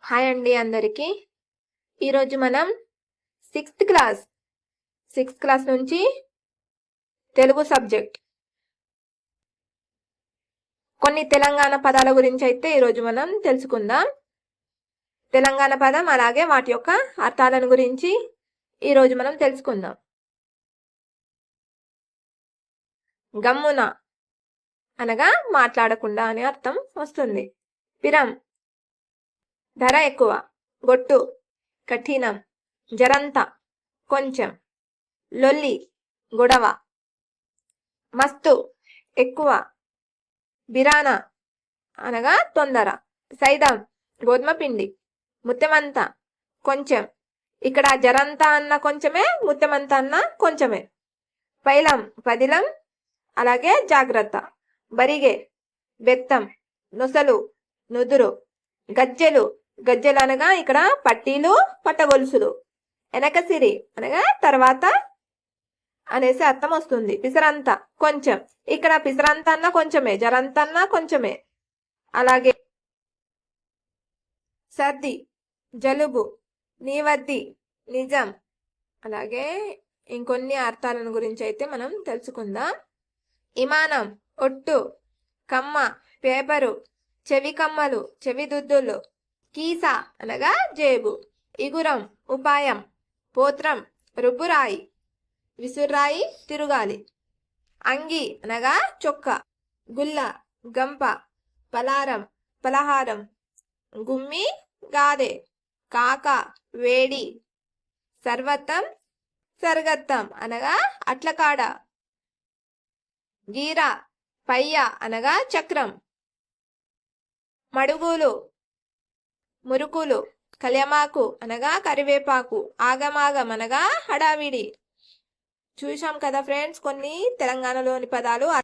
Hi అండి అందరికీ. ఈరోజు మనం సిక్స్త్ క్లాస్ నుంచి తెలుగు సబ్జెక్ట్ కొన్ని తెలంగాణ పదాల గురించి అయితే ఈరోజు మనం తెలుసుకుందాం. తెలంగాణ పదం అలాగే వాటి యొక్క అర్థాలను గురించి ఈరోజు మనం తెలుసుకుందాం. గమ్మున అనగా మాట్లాడకుండా అనే అర్థం వస్తుంది. పిరం ధర ఎక్కువ, గొట్టు కఠినం, జరంత కొంచెం, లొల్లి గొడవ, మస్తు ఎక్కువ, బిరాన అనగా తొందర, సైదం గోధుమ పిండి, ముత్తెమంత కొంచెం. ఇక్కడ జరంత అన్న కొంచెమే, ముత్తెమంత అన్న కొంచెమే. పైలం పదిలం అలాగే జాగ్రత్త, బరిగే బెత్తం, నొసలు నుదురు, గజ్జెలు అనగా ఇక్కడ పట్టీలు పట్టగొలుసులు, వెనకసిరి అనగా తర్వాత అనేసి అర్థం వస్తుంది. పిసరంత కొంచెం, ఇక్కడ పిసరంత అన్న కొంచెమే, జరంత అన్న కొంచెమే. అలాగే సర్ది జలుబు, నీవద్ది నిజం. అలాగే ఇంకొన్ని అర్థాలను గురించి అయితే మనం తెలుసుకుందాం. ఇమానం ఒట్టు, కమ్మ పేపరు, చెవి కమ్మలు చెవి దుద్దులు, కీస అనగా జేబు, ఇగురం ఉపాయం, పోత్రం రుబ్బురాయి, విసుర్రాయి తిరుగాలి, అంగి అనగా చొక్క, గుల్ల గంప, పలారం పలహారం, గుమ్మి గాదె, కాక వేడి, సర్వత్తం సర్గత్తం అనగా అట్లకాడ, గీర పయ్య అనగా చక్రం, మడుగులు మురుకులు, కళ్యమాకు అనగా కరివేపాకు, ఆగమాగం అనగా హడావిడి. చూసాం కదా ఫ్రెండ్స్ కొన్ని తెలంగాణలోని పదాలు.